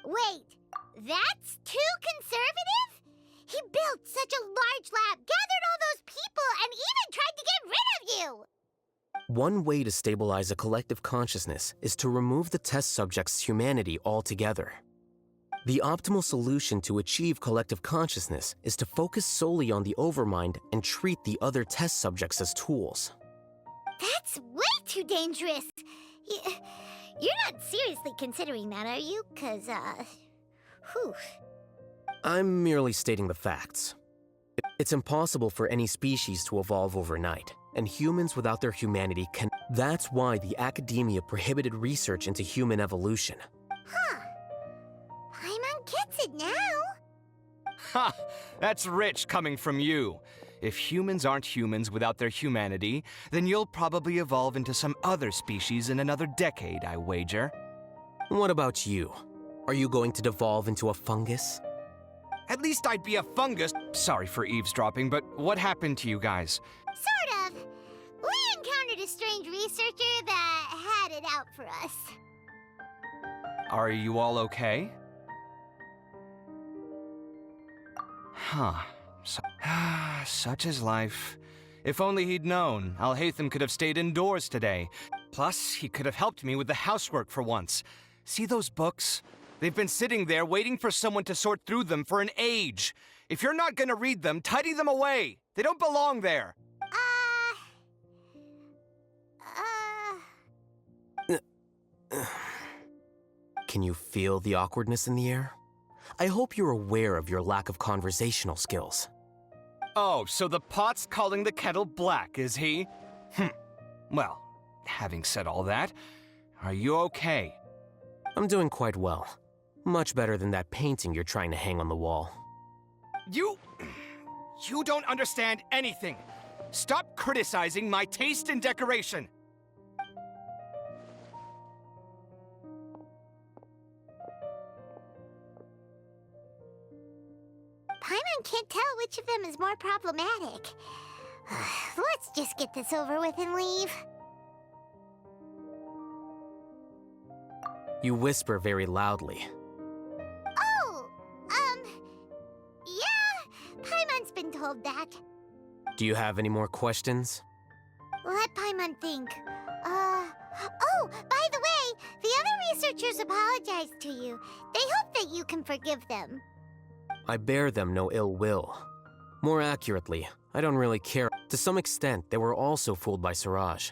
Wait, that's too conservative? He built such a large lab, gathered all those people, and even tried to get rid of you! One way to stabilize a collective consciousness is to remove the test subject's humanity altogether. The optimal solution to achieve collective consciousness is to focus solely on the overmind and treat the other test subjects as tools. That's way too dangerous! You're not seriously considering that, are you? 'Cause, whew. I'm merely stating the facts. It's impossible for any species to evolve overnight, and humans without their humanity can. That's why the academia prohibited research into human evolution. Huh. Paimon gets it now. Ha! That's rich coming from you. If humans aren't humans without their humanity, then you'll probably evolve into some other species in another decade, I wager. What about you? Are you going to devolve into a fungus? At least I'd be a fungus. Sorry for eavesdropping, but what happened to you guys? Sort of. We encountered a strange researcher that had it out for us. Are you all okay? Huh. Such is life. If only he'd known, Alhaitham could have stayed indoors today. Plus, he could have helped me with the housework for once. See those books? They've been sitting there waiting for someone to sort through them for an age. If you're not gonna read them, tidy them away. They don't belong there. Can you feel the awkwardness in the air? I hope you're aware of your lack of conversational skills. Oh, so the pot's calling the kettle black, is he? Well, having said all that, are you okay? I'm doing quite well. Much better than that painting you're trying to hang on the wall. You don't understand anything. Stop criticizing my taste in decoration. Paimon can't tell which of them is more problematic. Let's just get this over with and leave. You whisper very loudly. Oh, yeah, Paimon's been told that. Do you have any more questions? Let Paimon think. Oh, by the way, the other researchers apologized to you. They hope that you can forgive them. I bear them no ill will. More accurately, I don't really care. To some extent, they were also fooled by Siraj.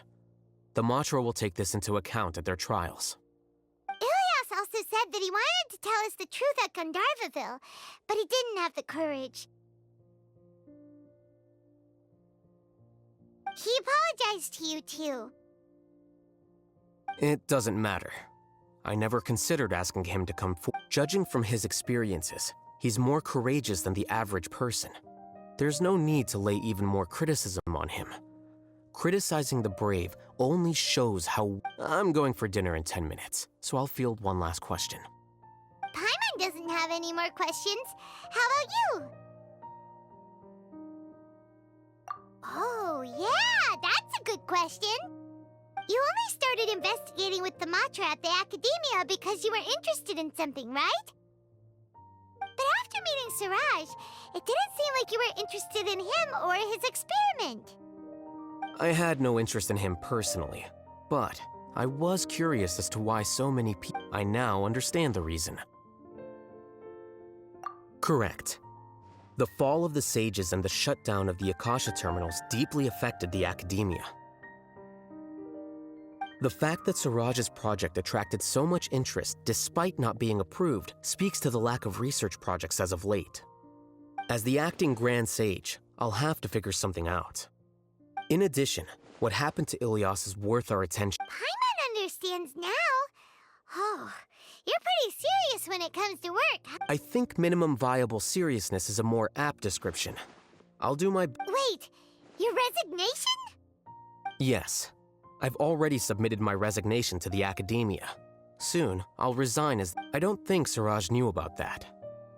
The Matra will take this into account at their trials. Ilias also said that he wanted to tell us the truth at Gandharvaville, but he didn't have the courage. He apologized to you, too. It doesn't matter. I never considered asking him to come forward. Judging from his experiences, he's more courageous than the average person. There's no need to lay even more criticism on him. Criticizing the brave only shows how... I'm going for dinner in 10 minutes, so I'll field one last question. Paimon doesn't have any more questions. How about you? Oh, yeah, that's a good question. You only started investigating with the Matra at the Academia because you were interested in something, right? But after meeting Siraj, it didn't seem like you were interested in him or his experiment. I had no interest in him personally, but I was curious as to why so many people... I now understand the reason. Correct. The fall of the sages and the shutdown of the Akasha terminals deeply affected the Academia. The fact that Siraj's project attracted so much interest despite not being approved speaks to the lack of research projects as of late. As the acting Grand Sage, I'll have to figure something out. In addition, what happened to Ilias is worth our attention. Paimon understands now. Oh, you're pretty serious when it comes to work. I think minimum viable seriousness is a more apt description. I'll do my... Wait, your resignation? Yes. I've already submitted my resignation to the Academia. Soon, I'll resign as... I don't think Siraj knew about that.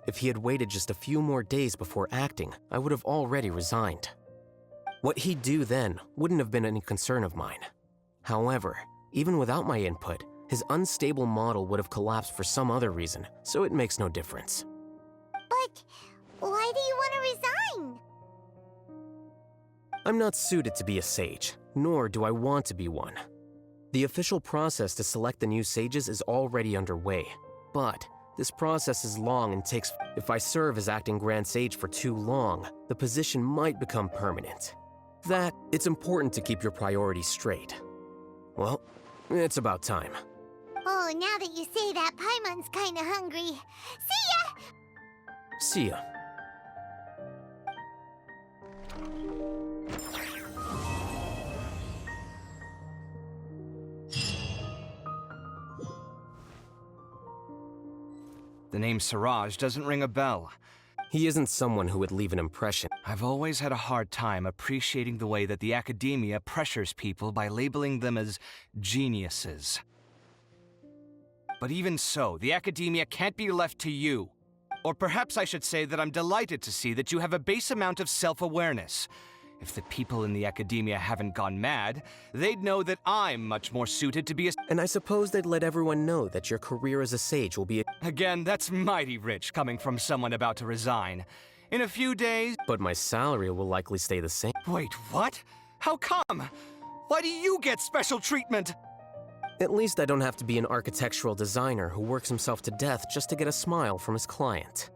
If he had waited just a few more days before acting, I would have already resigned. What he'd do then wouldn't have been any concern of mine. However, even without my input, His unstable model would have collapsed for some other reason, so it makes no difference. But why do you want to resign? I'm not suited to be a sage, nor do I want to be one. The official process to select the new sages is already underway, but this process is long and takes. If I serve as acting Grand Sage for too long, the position might become permanent. It's important to keep your priorities straight. Well, it's about time. Oh, now that you say that, Paimon's kinda hungry. See ya! See ya. The name Siraj doesn't ring a bell. He isn't someone who would leave an impression. I've always had a hard time appreciating the way that the academia pressures people by labeling them as geniuses. But even so, the academia can't be left to you. Or perhaps I should say that I'm delighted to see that you have a base amount of self-awareness. If the people in the academia haven't gone mad, they'd know that I'm much more suited to be a— And I suppose they'd let everyone know that your career as a sage will be Again, that's mighty rich coming from someone about to resign. In a few days— But my salary will likely stay the same. Wait, what? How come? Why do you get special treatment? At least I don't have to be an architectural designer who works himself to death just to get a smile from his client.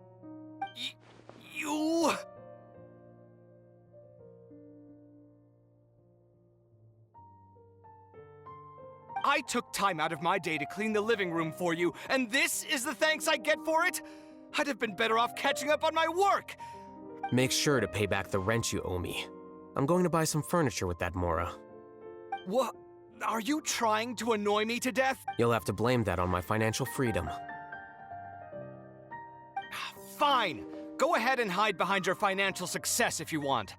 You... I took time out of my day to clean the living room for you, and this is the thanks I get for it? I'd have been better off catching up on my work! Make sure to pay back the rent you owe me. I'm going to buy some furniture with that, Mora. What? Are you trying to annoy me to death? You'll have to blame that on my financial freedom. Fine! Go ahead and hide behind your financial success if you want.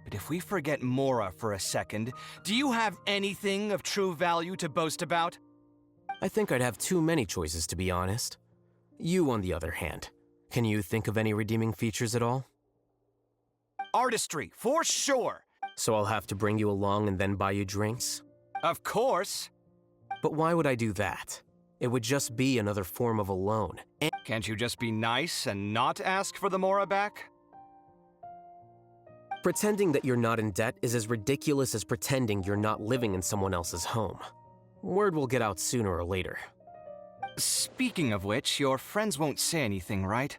But if we forget Mora for a second, do you have anything of true value to boast about? I think I'd have too many choices, to be honest. You, on the other hand, can you think of any redeeming features at all? Artistry, for sure! So I'll have to bring you along and then buy you drinks? Of course! But why would I do that? It would just be another form of a loan. Can't you just be nice and not ask for the Mora back? Pretending that you're not in debt is as ridiculous as pretending you're not living in someone else's home. Word will get out sooner or later. Speaking of which, your friends won't say anything, right?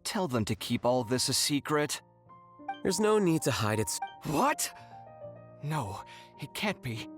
Tell them to keep all this a secret. There's no need to hide it. What? No, it can't be.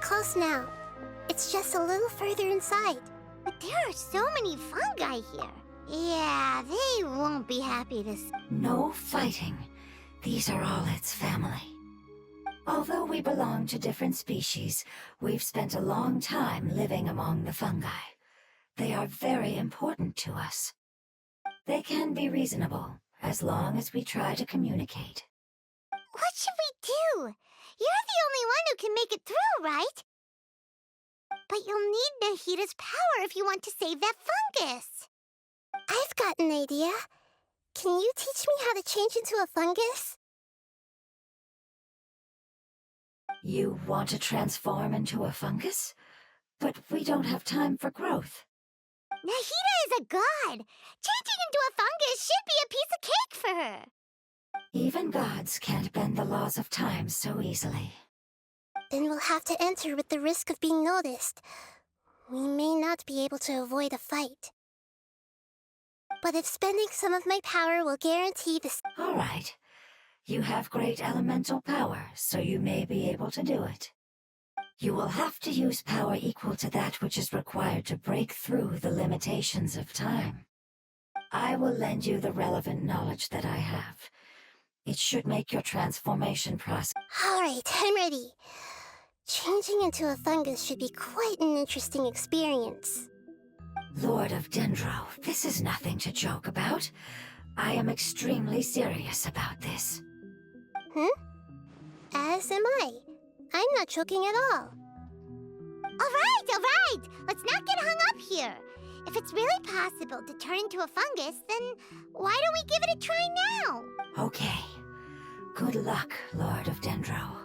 close now. It's just a little further inside. But there are so many fungi here. Yeah, they won't be happy to see. No fighting. These are all its family. Although we belong to different species, we've spent a long time living among the fungi. They are very important to us. They can be reasonable, as long as we try to communicate. What should we do? You're the only one who can make it through, right? But you'll need Nahita's power if you want to save that fungus. I've got an idea. Can you teach me how to change into a fungus? You want to transform into a fungus? But we don't have time for growth. Nahita is a god. Changing into a fungus should be a piece of cake for her. Even gods can't bend the laws of time so easily. Then we'll have to enter with the risk of being noticed. We may not be able to avoid a fight. But if spending some of my power will guarantee this... All right. You have great elemental power, so you may be able to do it. You will have to use power equal to that which is required to break through the limitations of time. I will lend you the relevant knowledge that I have. It should make your transformation process... All right, I'm ready. Changing into a fungus should be quite an interesting experience. Lord of Dendro, this is nothing to joke about. I am extremely serious about this. As am I. I'm not joking at all. All right. Let's not get hung up here. If it's really possible to turn into a fungus, then why don't we give it a try now? Okay. Good luck, Lord of Dendro.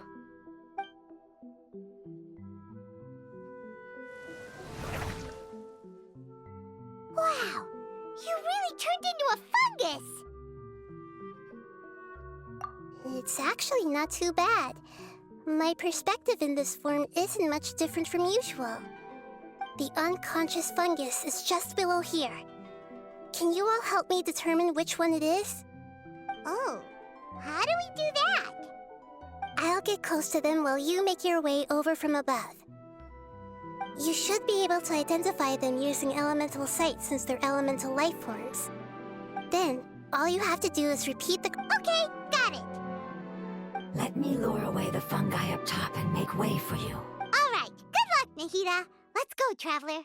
Wow! You really turned into a fungus! It's actually not too bad. My perspective in this form isn't much different from usual. The unconscious fungus is just below here. Can you all help me determine which one it is? Oh, how do we do that? I'll get close to them while you make your way over from above. You should be able to identify them using elemental sight since they're elemental life forms. Then, all you have to do is repeat the... Okay, got it! Let me lure away the fungi up top and make way for you. All right, good luck, Nahita. Let's go, Traveler.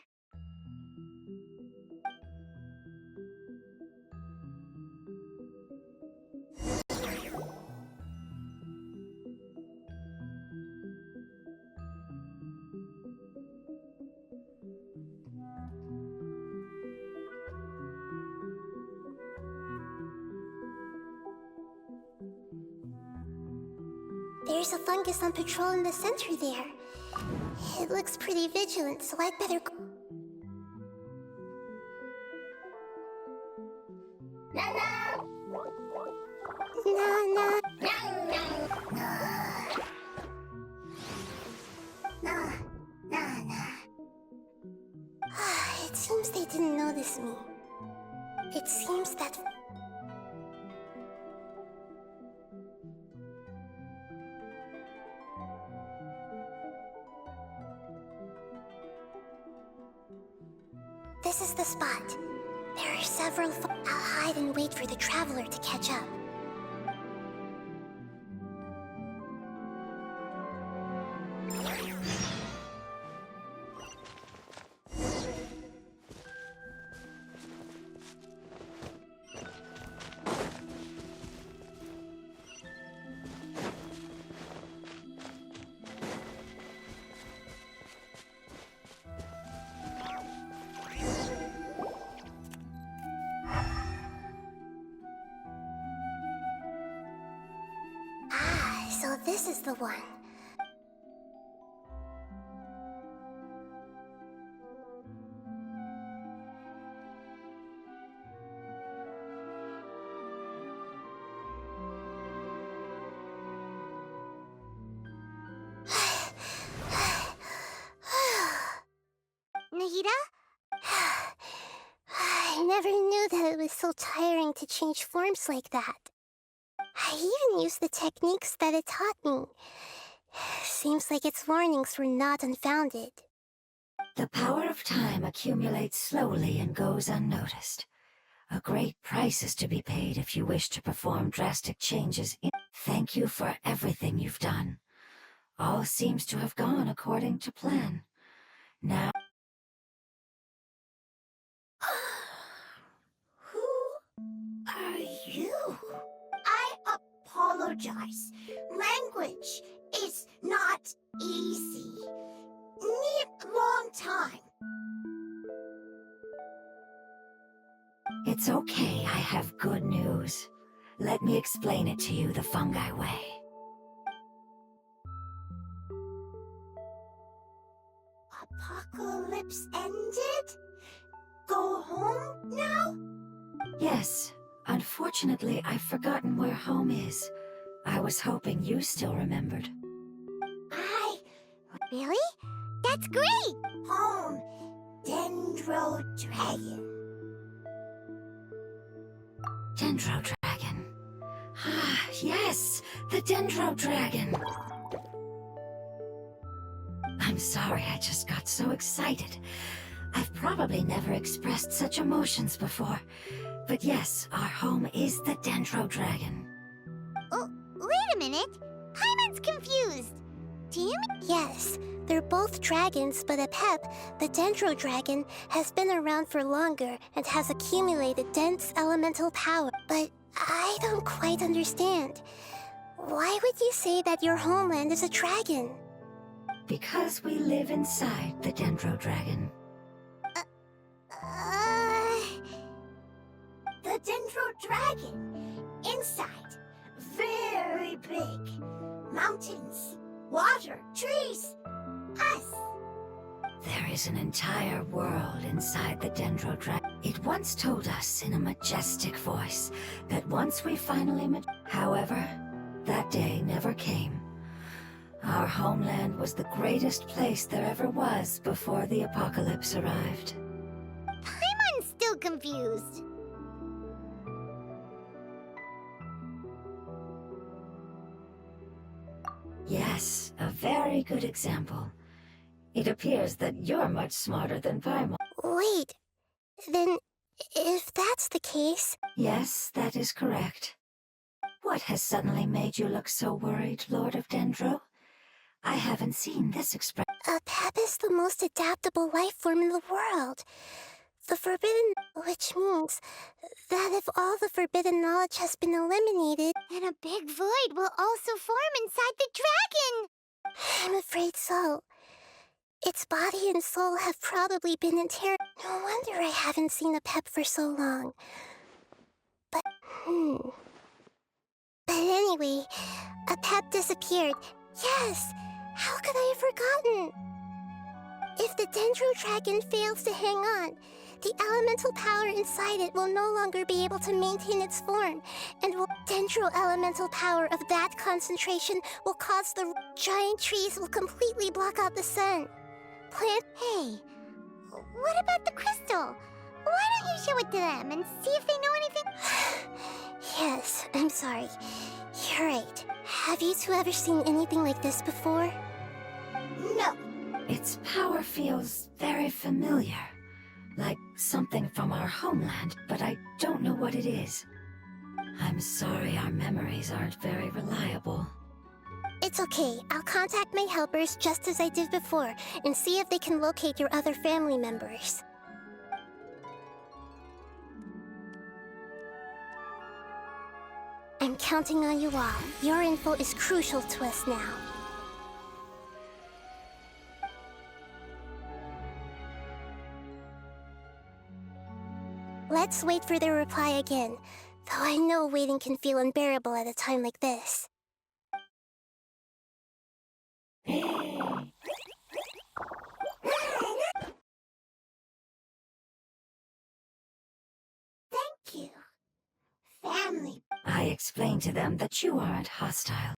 There's a fungus on patrol in the center there. It looks pretty vigilant, so I'd better go. It seems they didn't notice me. It seems that... This is the spot. There are several... I'll hide and wait for the Traveler to catch up. So this is the one. Nahita? I never knew that it was so tiring to change forms like that. I even used the techniques that it taught me. Seems like its warnings were not unfounded. The power of time accumulates slowly and goes unnoticed. A great price is to be paid if you wish to perform drastic changes. Thank you for everything you've done. All seems to have gone according to plan. Now... Who are you? I apologize. Language is not easy. Need long time. It's okay, I have good news. Let me explain it to you the fungi way. Apocalypse ended? Go home now? Yes. Unfortunately, I've forgotten where home is. I was hoping you still remembered. Really? That's great! Home, Dendro Dragon. Dendro Dragon. Ah, yes! The Dendro Dragon! I'm sorry, I just got so excited. I've probably never expressed such emotions before. But yes, our home is the Dendro Dragon. Oh, wait a minute. Paimon's confused. Do you mean... Yes, they're both dragons, but Apep, the Dendro Dragon, has been around for longer and has accumulated dense elemental power. But I don't quite understand. Why would you say that your homeland is a dragon? Because we live inside the Dendro Dragon. The Dendro Dragon. Inside. Very big. Mountains. Water. Trees. Us. There is an entire world inside the Dendro Dragon. It once told us in a majestic voice that once we finally met... However, that day never came. Our homeland was the greatest place there ever was before the apocalypse arrived. Paimon's still confused. Yes, a very good example. It appears that you're much smarter than Paimon. Wait, then if that's the case... Yes, that is correct. What has suddenly made you look so worried, Lord of Dendro? I haven't seen this expression. Apep is the most adaptable life form in the world. The forbidden... Which means that if all the forbidden knowledge has been eliminated, then a big void will also form inside the dragon! I'm afraid so. Its body and soul have probably been interred. No wonder I haven't seen Apep for so long. But anyway, Apep disappeared. Yes! How could I have forgotten? If the Dendro Dragon fails to hang on, the elemental power inside it will no longer be able to maintain its form, and Dendro elemental power of that concentration will cause the giant trees will completely block out the sun. Hey, what about the crystal? Why don't you show it to them and see if they know anything? Yes, I'm sorry. You're right. Have you two ever seen anything like this before? No. Its power feels very familiar. Like something from our homeland, but I don't know what it is. I'm sorry our memories aren't very reliable. It's okay. I'll contact my helpers just as I did before and see if they can locate your other family members. I'm counting on you all. Your info is crucial to us now. Let's wait for their reply again, though I know waiting can feel unbearable at a time like this. Thank you, family. I explained to them that you aren't hostile.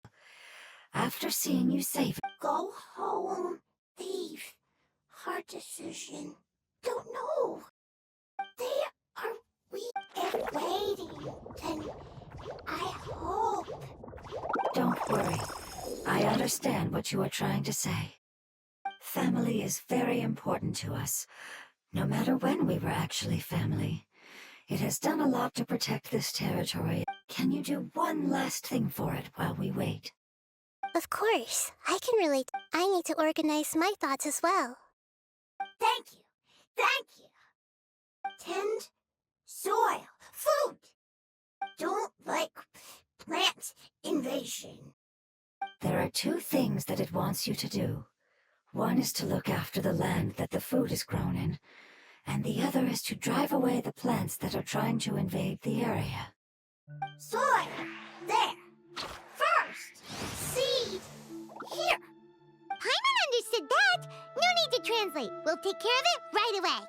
After seeing you save... Go home, thief. Hard decision. Don't know. They are weak and waiting. Then I hope. Don't worry. I understand what you are trying to say. Family is very important to us, no matter when we were actually family. It has done a lot to protect this territory. Can you do one last thing for it while we wait? Of course, I can relate. I need to organize my thoughts as well. Thank you. Thank you. Tend soil. Food. Don't like plant invasion. There are two things that it wants you to do. One is to look after the land that the food is grown in, and the other is to drive away the plants that are trying to invade the area. Soil. There. First. Seed. Here. Paimon understood that. No need to translate. We'll take care of it right away.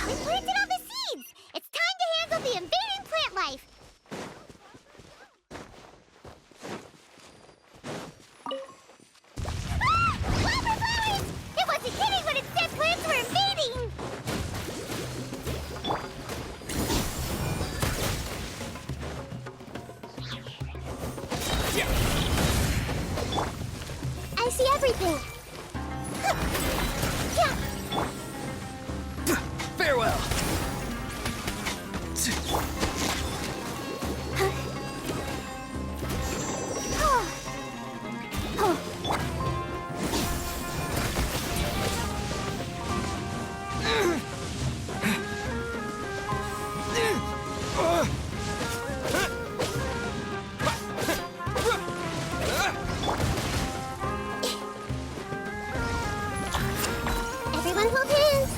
We planted all the seeds! It's time to handle the invading plant life! Ah! Flowers! It wasn't kidding when it said plants were invading! I see everything! Farewell! Everyone hold hands!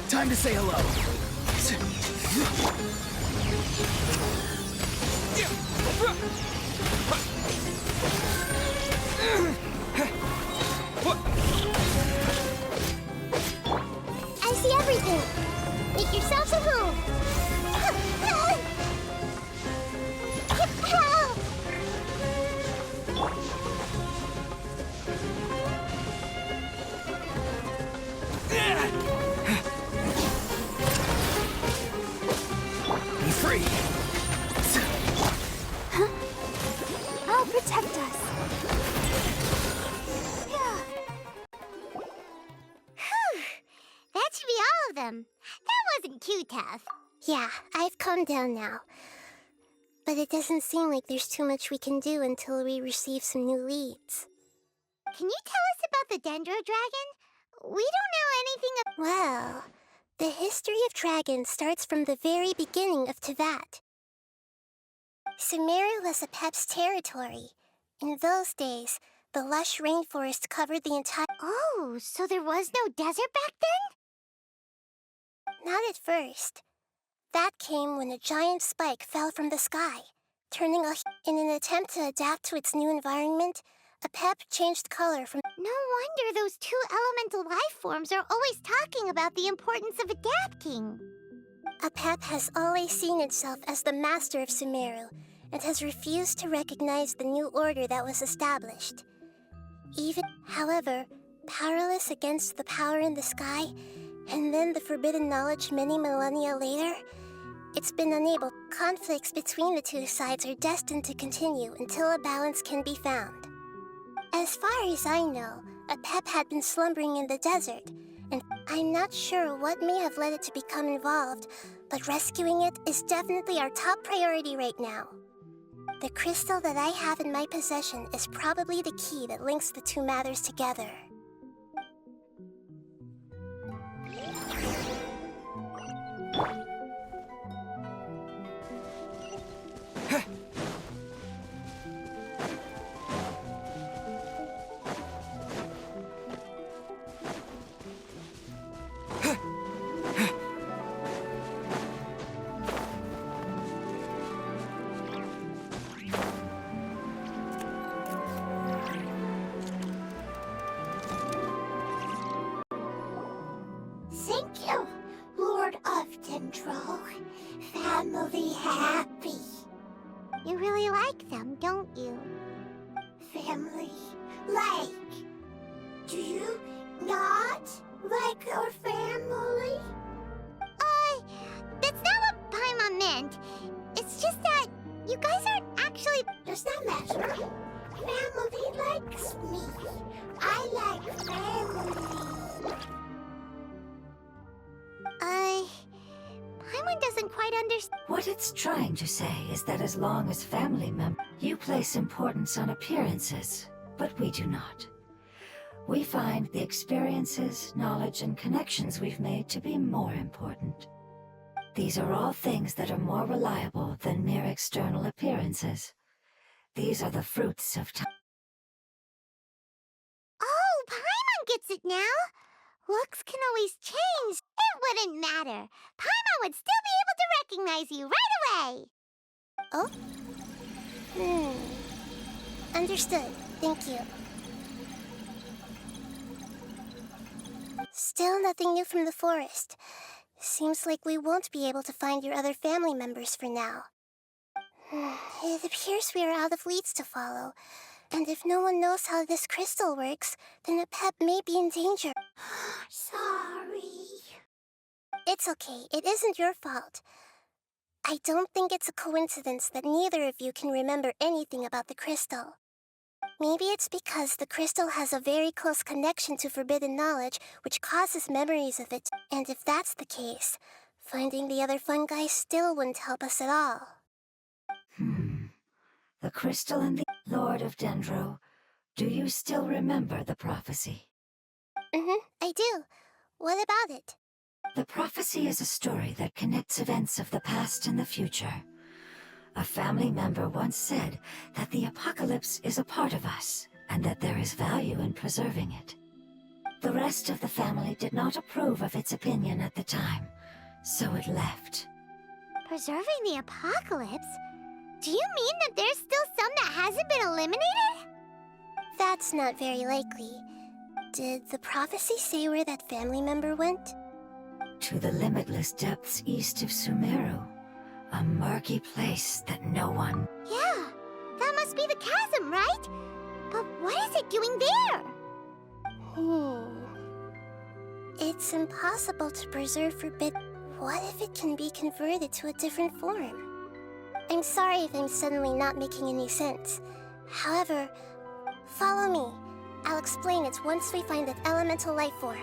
Time to say hello. I see everything! Make yourselves at home! Help! Be free. I'll protect us! Whew! That should be all of them. That wasn't too tough. Yeah, I've calmed down now. But it doesn't seem like there's too much we can do until we receive some new leads. Can you tell us about the Dendro Dragon? We don't know anything Well, the history of dragons starts from the very beginning of Teyvat. Sumeru was a Pep's territory. In those days, the lush rainforest covered the entire... Oh, so there was no desert back then? Not at first. That came when a giant spike fell from the sky, turning In an attempt to adapt to its new environment, a Pep changed color from... No wonder those two elemental life forms are always talking about the importance of adapting. A Pep has always seen itself as the master of Sumeru, and has refused to recognize the new order that was established. However, powerless against the power in the sky, and then the forbidden knowledge many millennia later, it's been unable. conflicts between the two sides are destined to continue until a balance can be found. As far as I know, a Pep had been slumbering in the desert, and I'm not sure what may have led it to become involved, but rescuing it is definitely our top priority right now. The crystal that I have in my possession is probably the key that links the two matters together. Thank you, Lord of Dendro. Family happy. You really like them, don't you? Family like. Do you not like your family? That's not what Paimon meant. It's just that you guys aren't actually... Does that matter? Family likes me. I like family. Paimon doesn't quite understand. What it's trying to say is that as long as family members, you place importance on appearances, but we do not. We find the experiences, knowledge, and connections we've made to be more important. These are all things that are more reliable than mere external appearances. These are the fruits of time. Oh, Paimon gets it now. Looks can always change. It wouldn't matter. Paimon would still be able to recognize you right away. Oh? Understood. Thank you. Still nothing new from the forest. Seems like we won't be able to find your other family members for now. It appears we are out of leads to follow. And if no one knows how this crystal works, then a Pep may be in danger. Sorry. It's okay. It isn't your fault. I don't think it's a coincidence that neither of you can remember anything about the crystal. Maybe it's because the crystal has a very close connection to forbidden knowledge, which causes memories of it. And if that's the case, finding the other fungi still wouldn't help us at all. The crystal and the Lord of Dendro. Do you still remember the prophecy? I do. What about it? The prophecy is a story that connects events of the past and the future. A family member once said that the apocalypse is a part of us, and that there is value in preserving it. The rest of the family did not approve of its opinion at the time, so it left. Preserving the apocalypse? Do you mean that there's still some that hasn't been eliminated? That's not very likely. Did the prophecy say where that family member went? To the limitless depths east of Sumeru. A murky place that no one... Yeah, that must be the chasm, right? But what is it doing there? It's impossible to preserve forbidden. What if it can be converted to a different form? I'm sorry if I'm suddenly not making any sense. However, follow me. I'll explain it once we find that elemental life form.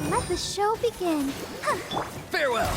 Let the show begin. Farewell!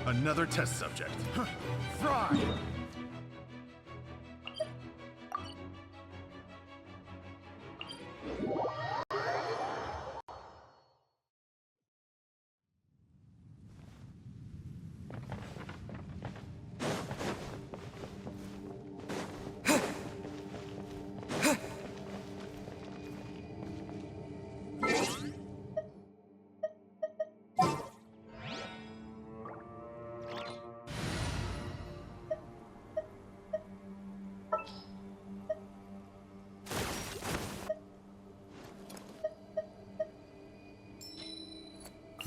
Another test subject. Fry!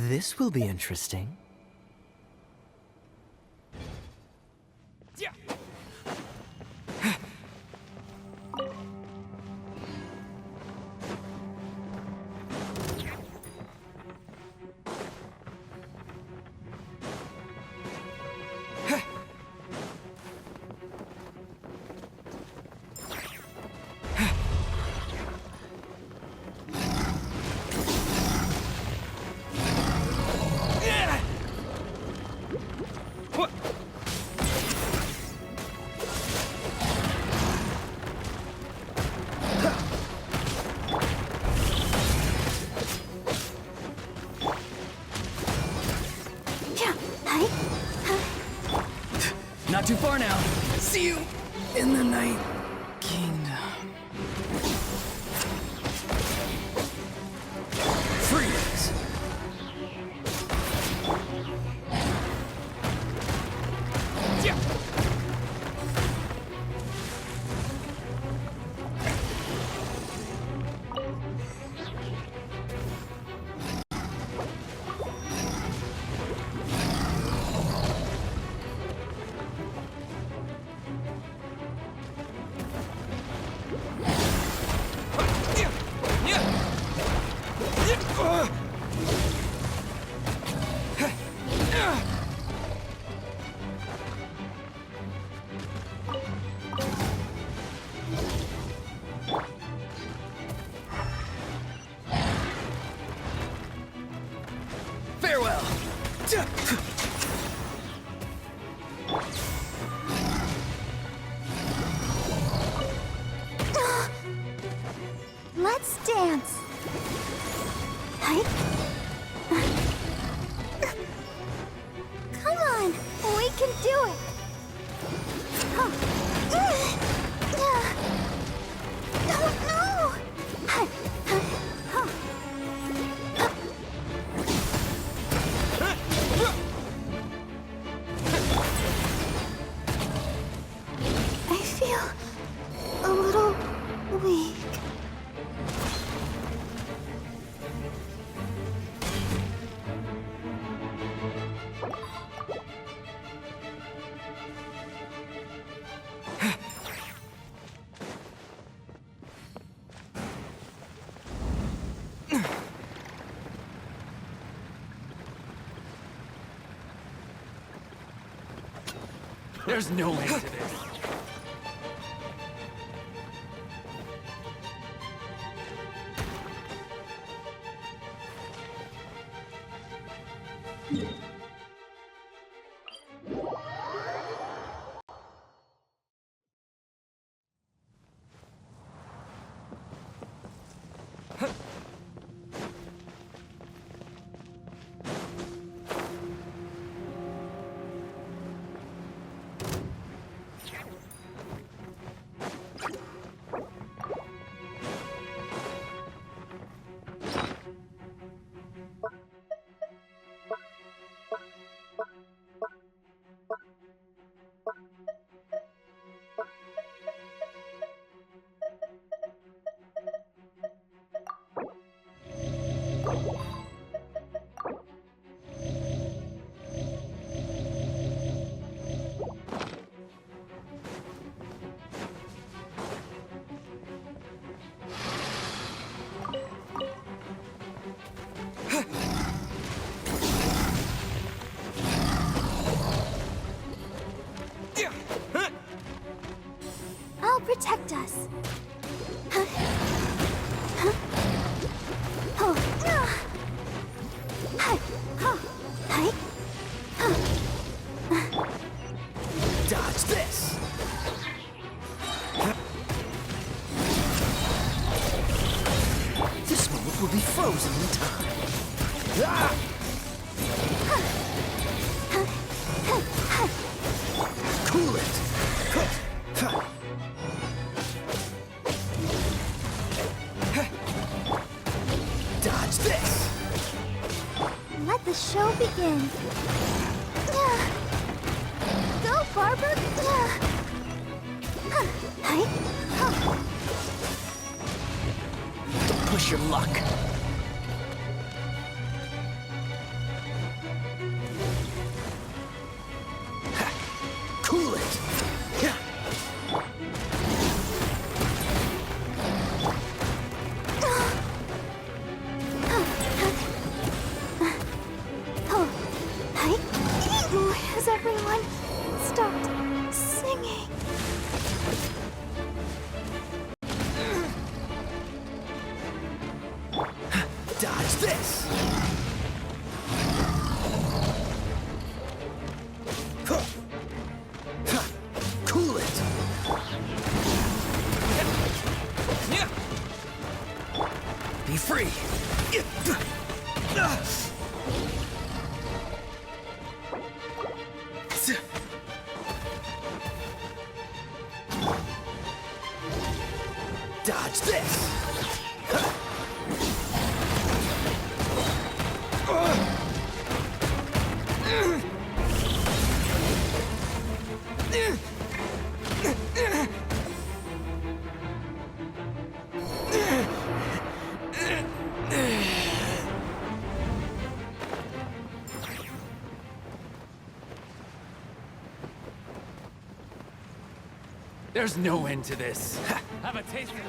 This will be interesting. Not too far now. See you in the Night Kingdom. Freeze! Yeah. Farewell. Let's dance. Come on, we can do it. I feel a little weak. There's no end to this. I'll protect us. Dodge this. This moment will be frozen in time. Ah! Cool it. Dodge this. Let the show begin. Go, Barber. Don't push your luck. Be free! Dodge this! There's no end to this. Have a taste of it.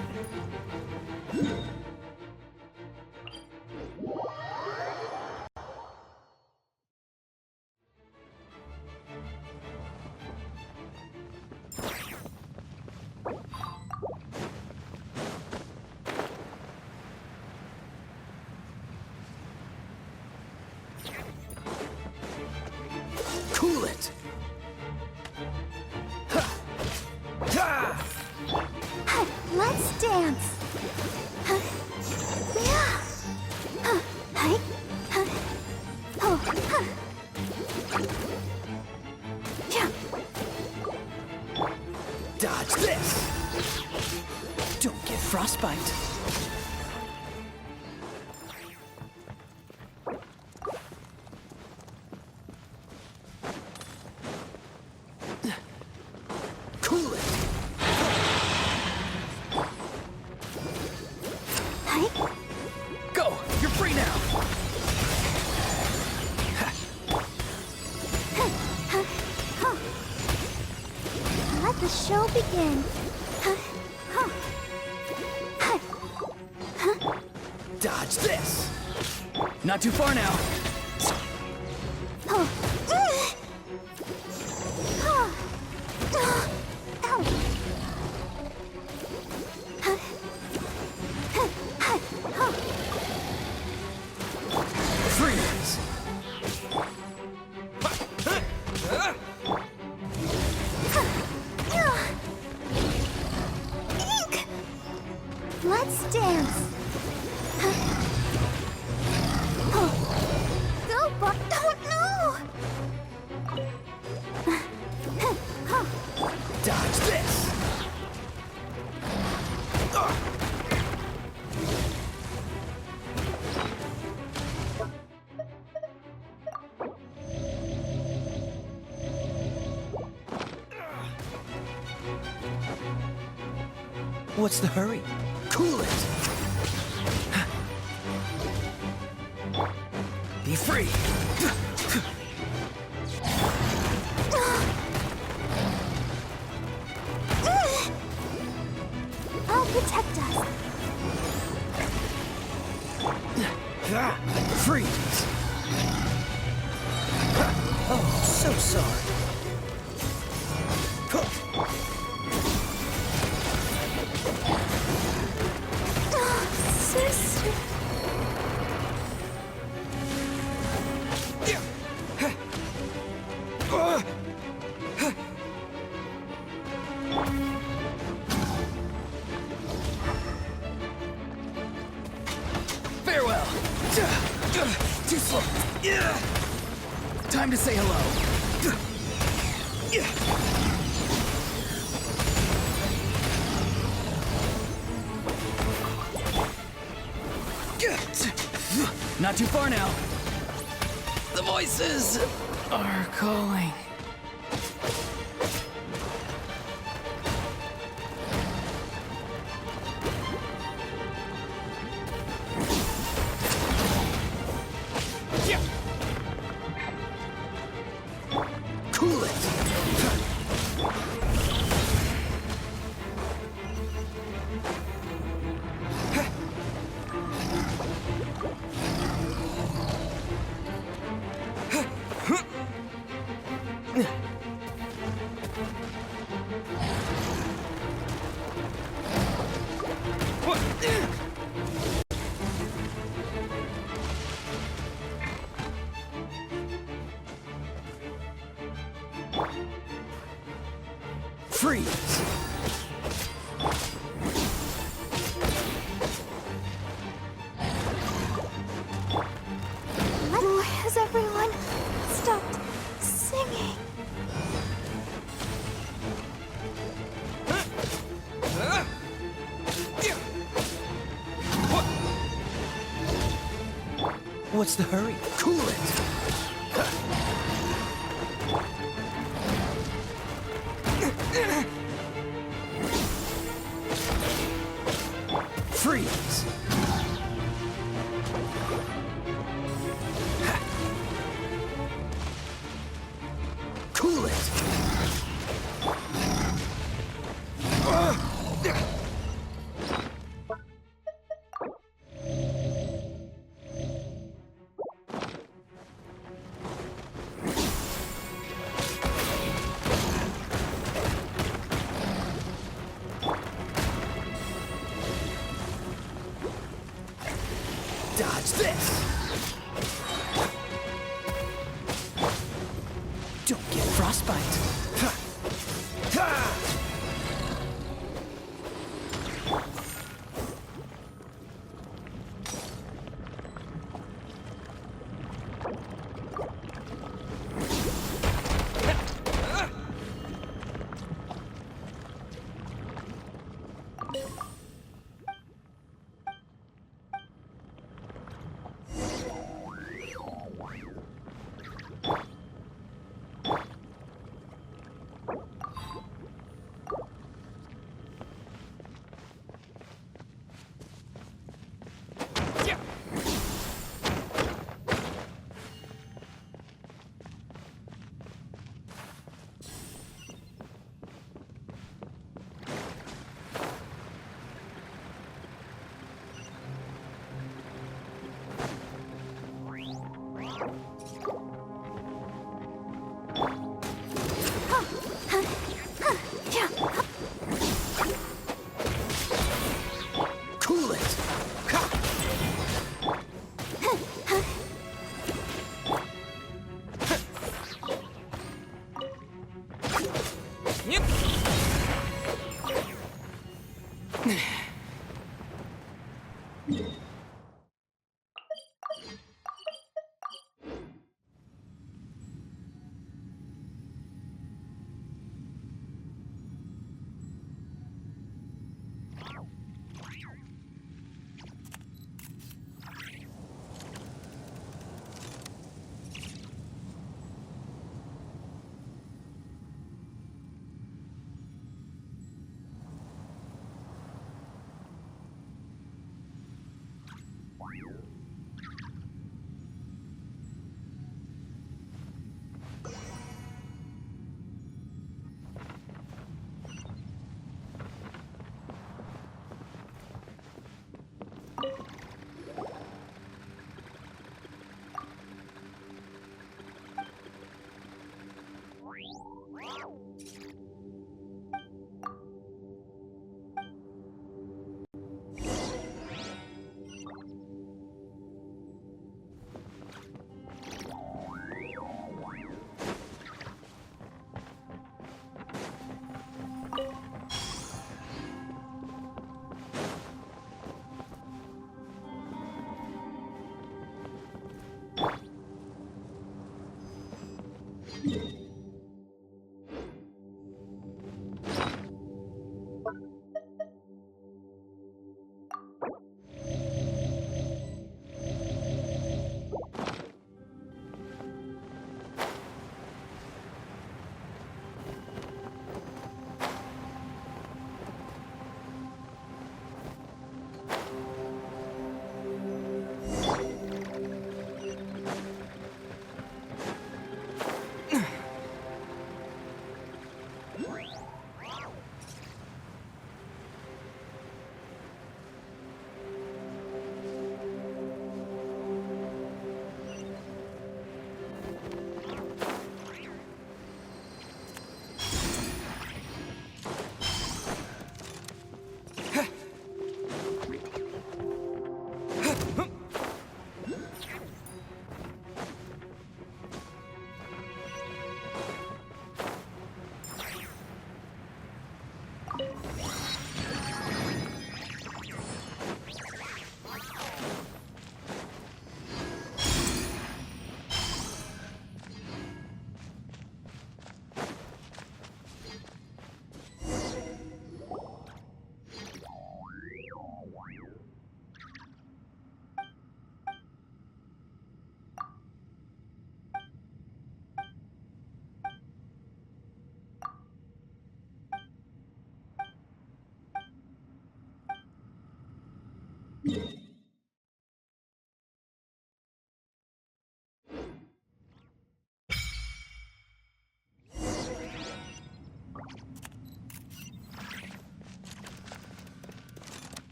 Cool it! Let's dance. Dodge this! Don't get frostbite. Cool it! Go! You're free now! Let the show begin. Dodge this! Not too far now. Freeze! Let's dance. Go, Buck. Oh, no! Dodge this! What's the hurry? Cool it! Be free! I'll protect us. Freeze! Oh, so sorry. Sister. Farewell! Too slow! Time to say hello! Not too far now! The voices are calling. Cool it! What's the hurry? Cool it! Freeze! Cool it! Dodge this! Don't get frostbite! Cool it!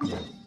Yeah!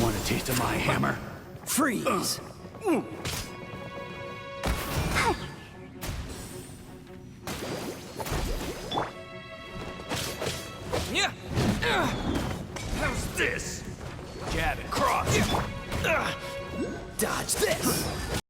Want a taste of my hammer? Freeze!